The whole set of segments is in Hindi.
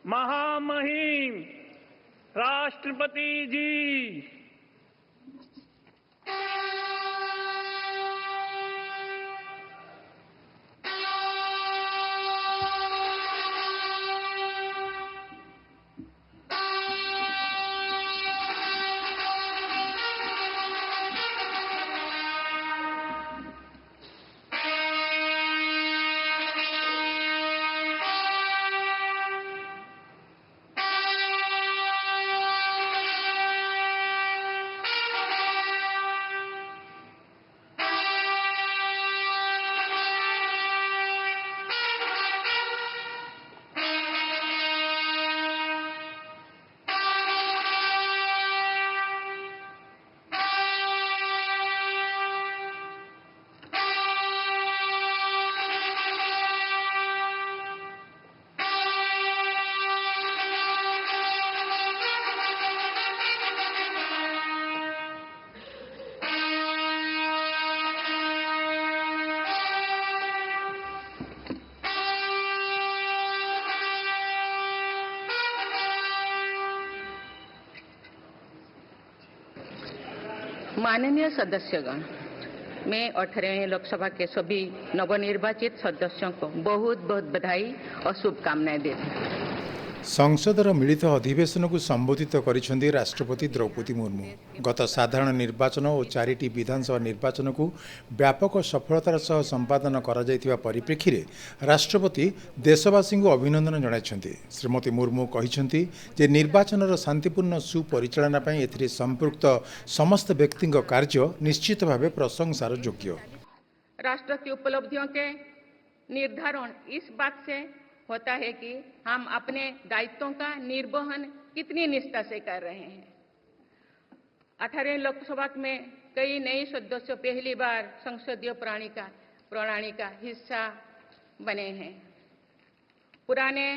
महामहिम राष्ट्रपति जी, माननीय सदस्यगण, मैं 18वें लोकसभा के सभी नवनिर्वाचित सदस्यों को बहुत बहुत बधाई और शुभकामनाएं देती हूँ। संसदर मिलित अधिवेशन को संबोधित करिसेंती राष्ट्रपति द्रौपदी मुर्मू। गत साधारण निर्वाचन और 4टी विधानसभा निर्वाचन को व्यापक सफलतार सह संपादन करा जायतिबा परिप्रेक्षी रे राष्ट्रपति देशवासी को अभिनंदन जणाइछन्ती। श्रीमती मुर्मू कहिछन्ती जे निर्वाचनर शांतिपूर्ण सुपरिचालना पई एथिरे संपृक्त समस्त व्यक्ति कार्य निश्चित भावे प्रशंसार योग्य। राष्ट्र की उपलब्धियों के निर्धारण इस बात से होता है कि हम अपने दायित्वों का निर्वहन कितनी निष्ठा से कर रहे हैं। 18वें लोकसभा में कई नए सदस्य पहली बार संसदीय प्रणाली का हिस्सा बने हैं। पुराने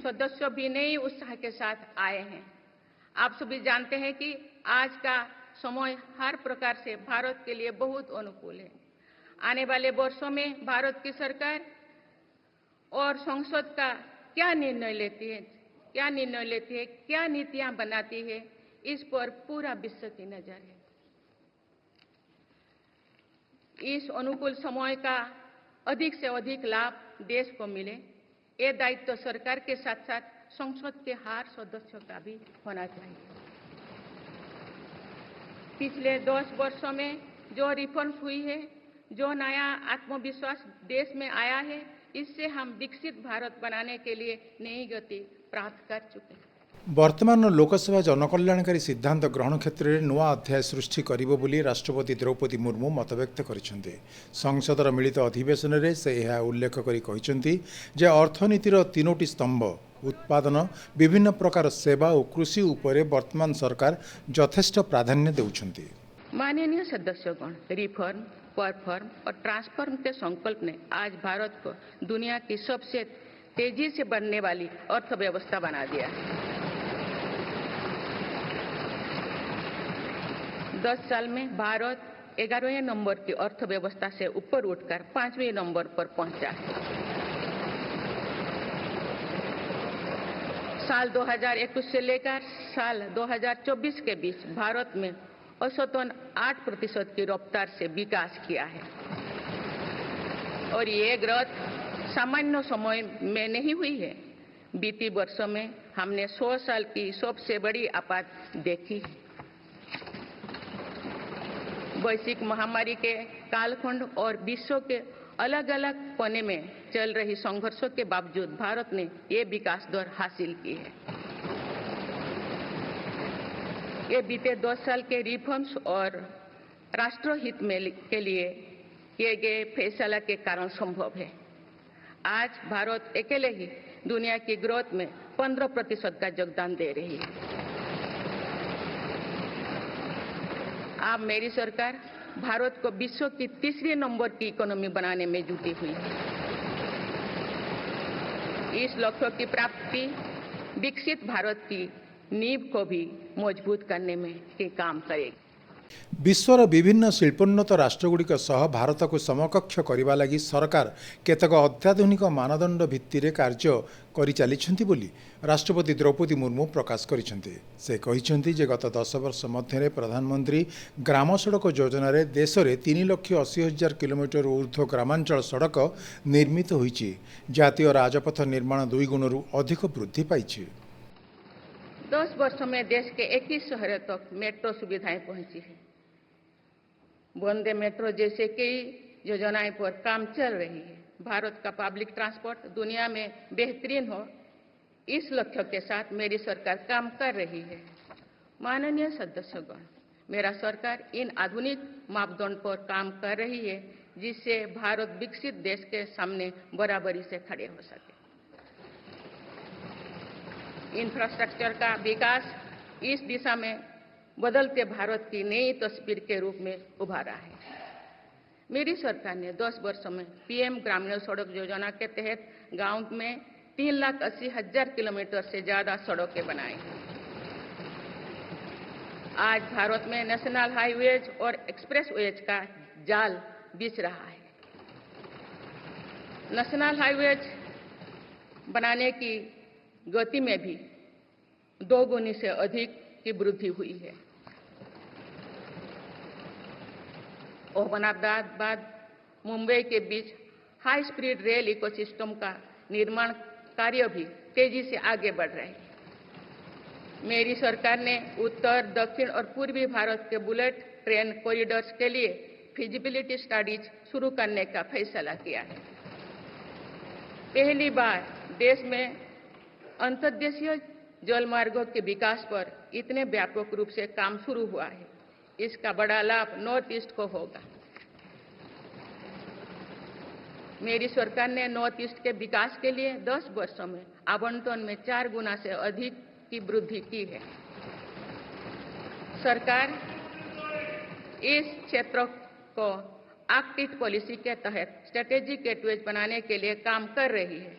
सदस्य भी नए उत्साह के साथ आए हैं। आप सभी जानते हैं कि आज का समय हर प्रकार से भारत के लिए बहुत अनुकूल है। आने वाले वर्षों में भारत की सरकार और संसद का क्या निर्णय लेती है, क्या नीतियां बनाती है, इस पर पूरा विश्व की नजर है। इस अनुकूल समय का अधिक से अधिक लाभ देश को मिले, ये दायित्व सरकार के साथ साथ संसद के हर सदस्य का भी होना चाहिए। पिछले 10 वर्षों में जो रिफॉर्म्स हुई है, जो नया आत्मविश्वास देश में आया है, इससे हम विकसित भारत बनाने के लिए नई गति प्राप्त कर चुके हैं। वर्तमान लोकसभा जनकल्याणकारी सिद्धांत ग्रहण क्षेत्र में नूआ अध्याय सृष्टि करिबो बोली राष्ट्रपति द्रौपदी मुर्मू मतव्यक्त करिसेंती। संसदर मिलित अधिवेशन में से यह उल्लेख करी कहिसेंती जे अर्थनीतिर 3टी स्तंभ उत्पादन, विभिन्न प्रकार सेवा और कृषि उपरे वर्तमान सरकार यथेष्ट प्राधान्य देउछंती। माननीय सदस्यगण, रिफॉर्म, परफॉर्म और ट्रांसफॉर्म के संकल्प ने आज भारत को दुनिया की सबसे तेजी से बढ़ने वाली अर्थव्यवस्था बना दिया है। 10 साल में भारत 11वें नंबर की अर्थव्यवस्था से ऊपर उठकर 5वें नंबर पर पहुंचा है। साल 2021 से लेकर साल 2024 के बीच भारत में औसतन 8% की रफ्तार से विकास किया है और ये ग्रोथ सामान्य समय में नहीं हुई है। बीती वर्षों में हमने 100 साल की सबसे बड़ी आपात देखी। वैश्विक महामारी के कालखंड और विश्व के अलग अलग कोने में चल रही संघर्षों के बावजूद भारत ने ये विकास दर हासिल की है। ये बीते 10 साल के रिफॉर्म्स और राष्ट्रहित में के लिए किए गए फैसला के कारण संभव है। आज भारत अकेले ही दुनिया की ग्रोथ में 15% का योगदान दे रही है। अब मेरी सरकार भारत को विश्व की 3रे नंबर की इकोनॉमी बनाने में जुटी हुई है। इस लक्ष्य की प्राप्ति विकसित भारत की नींव को भी मजबूत करने में काम करेगी। विश्वर विभिन्न शिल्पोन्नत राष्ट्रगुड़िक सह भारत को समकक्ष करने लगी सरकार केतक अत्याधुनिक मानदंड भित्तिरे कार्य करि चलिछन्ति बोली राष्ट्रपति द्रौपदी मुर्मू प्रकाश करिसेंति। से कहिसेंति जे गत 10 वर्ष मध्य प्रधानमंत्री ग्राम सड़क योजना रे देश में 3,80,000 किलोमीटर ऊर्ध्व ग्रामांचल सड़क निर्मित होईछि। जातीय राजपथ निर्माण 2 गुणरू अधिक वृद्धि पाइछि। 10 वर्षों में देश के 21 शहरों तक मेट्रो सुविधाएं पहुंची है। वंदे मेट्रो जैसे कई योजनाएं पर काम चल रही है। भारत का पब्लिक ट्रांसपोर्ट दुनिया में बेहतरीन हो, इस लक्ष्य के साथ मेरी सरकार काम कर रही है। माननीय सदस्यगण, मेरा सरकार इन आधुनिक मापदंड पर काम कर रही है जिससे भारत विकसित देश के सामने बराबरी से खड़े हो सके। इंफ्रास्ट्रक्चर का विकास इस दिशा में बदलते भारत की नई तस्वीर के रूप में उभारा है। मेरी सरकार ने 10 वर्षों में पीएम ग्रामीण सड़क योजना के तहत गांव में 3,80,000 किलोमीटर से ज्यादा सड़कें बनाई हैं। आज भारत में नेशनल हाईवेज और एक्सप्रेसवेज का जाल बिछ रहा है। नेशनल हाईवेज बनाने की गति में भी 2 गुनी से अधिक की वृद्धि हुई है। अहमदाबाद मुंबई के बीच हाई स्पीड रेल इकोसिस्टम का निर्माण कार्य भी तेजी से आगे बढ़ रहे हैं। मेरी सरकार ने उत्तर, दक्षिण और पूर्वी भारत के बुलेट ट्रेन कॉरिडोर्स के लिए फिजिबिलिटी स्टडीज शुरू करने का फैसला किया है। पहली बार देश में अंतर्देशीय जलमार्गों के विकास पर इतने व्यापक रूप से काम शुरू हुआ है। इसका बड़ा लाभ नॉर्थ ईस्ट को होगा। मेरी सरकार ने नॉर्थ ईस्ट के विकास के लिए 10 वर्षों में आवंटन में 4 गुना से अधिक की वृद्धि की है। सरकार इस क्षेत्र को एक्ट पॉलिसी के तहत स्ट्रेटेजिक गेटवेज बनाने के लिए काम कर रही है।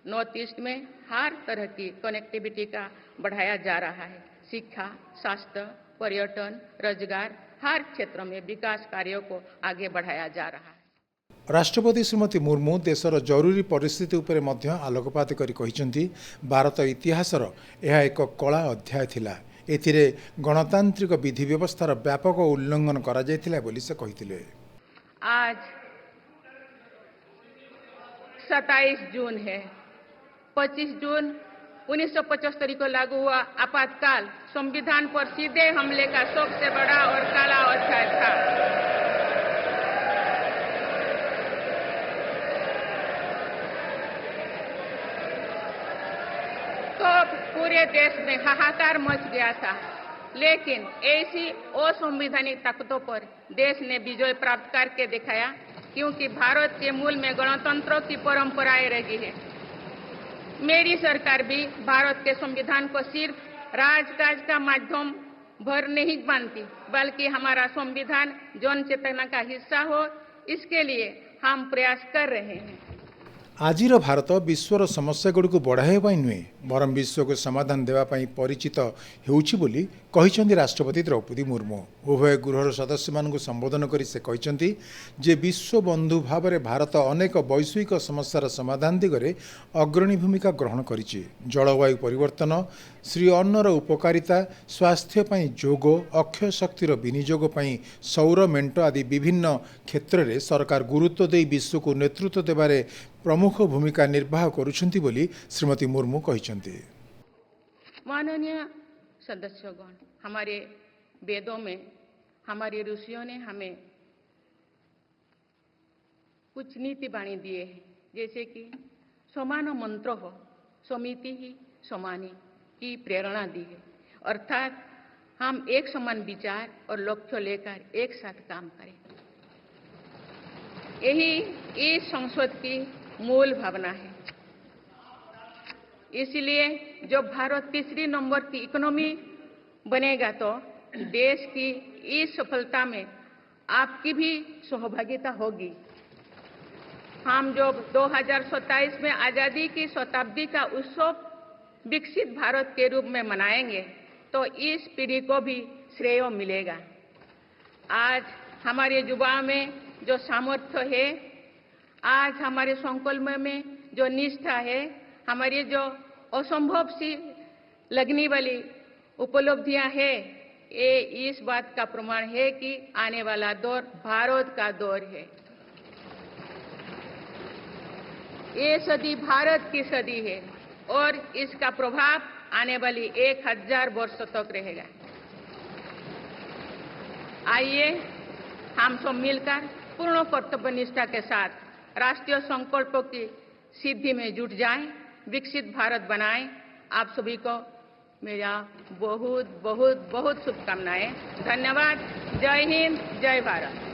नॉर्थ ईस्ट में हर तरह की कनेक्टिविटी का बढ़ाया जा रहा है। शिक्षा, स्वास्थ्य, पर्यटन, रोजगार, हर क्षेत्र में विकास कार्यों को आगे बढ़ाया जा रहा है। राष्ट्रपति श्रीमती मुर्मू देशर जरूरी परिस्थिति उपरे मध्य आलोकपात करी कहिसेंति भारत इतिहासर यह एक कला अध्याय थिला। एथिरे गणतांत्रिक विधि व्यवस्थार व्यापक उल्लंघन करा जायथिला बोली से कहिथिले। आज 27 जून है। 25 जून 1975 को लागू हुआ आपातकाल संविधान पर सीधे हमले का सबसे बड़ा और काला अध्याय था। तो पूरे देश में हाहाकार मच गया था, लेकिन ऐसी असंवैधानिक ताकतों पर देश ने विजय प्राप्त करके दिखाया, क्योंकि भारत के मूल में गणतंत्र की परंपराएं रही है। मेरी सरकार भी भारत के संविधान को सिर्फ राजकाज का माध्यम भर नहीं मानती, बल्कि हमारा संविधान जन चेतना का हिस्सा हो, इसके लिए हम प्रयास कर रहे हैं। आजिर भारत विश्वर समस्या गुड़ी को बढ़ाई नुहे बरम विश्व को समाधान देवाई परिचित होउछि बोली कहिसेंति राष्ट्रपति द्रौपदी मुर्मू। उभय गृहर सदस्य मानक संबोधन करी से कहिसेंति जे विश्व बंधु भाव में भारत अनेक वैश्विक समस्यार समाधान दिगरे अग्रणी भूमिका ग्रहण करिछि। जलवायु परिवर्तन, श्री अन्नर उपकारिता, स्वास्थ्य पई जोग, अक्षय शक्तिर विनियोग पई सौर मेंट आदि विभिन्न क्षेत्र में सरकार गुरुत्व दे विश्व को नेतृत्व देबारे प्रमुख भूमिका निर्वाह करुछंती बोली श्रीमती मुर्मू कहिसेंति। माननीय सदस्यगण, हमारे वेदों में हमारे ऋषियों ने हमें कुछ नीति बाणी दिए हैं, जैसे कि समान मंत्र हो, समिति ही समानी की प्रेरणा दी है। अर्थात हम एक समान विचार और लक्ष्य लेकर एक साथ काम करें। यही इस संसद की मूल भावना है। इसलिए जब भारत तीसरी नंबर की इकोनॉमी बनेगा तो देश की इस सफलता में आपकी भी सहभागिता होगी। हम जब 2027 में आजादी की शताब्दी का उत्सव विकसित भारत के रूप में मनाएंगे तो इस पीढ़ी को भी श्रेय मिलेगा। आज हमारे युवाओं में जो सामर्थ्य है, आज हमारे संकल्प में जो निष्ठा है, हमारी जो असंभव सी लगने वाली उपलब्धियां है, ये इस बात का प्रमाण है कि आने वाला दौर भारत का दौर है। ये सदी भारत की सदी है और इसका प्रभाव आने वाली 1000 वर्षों तक रहेगा। आइए हम सब मिलकर पूर्ण कर्तव्य निष्ठा के साथ राष्ट्रीय संकल्पों की सिद्धि में जुट जाएं, विकसित भारत बनाएं। आप सभी को मेरा बहुत बहुत बहुत शुभकामनाएं। धन्यवाद। जय हिंद, जय भारत।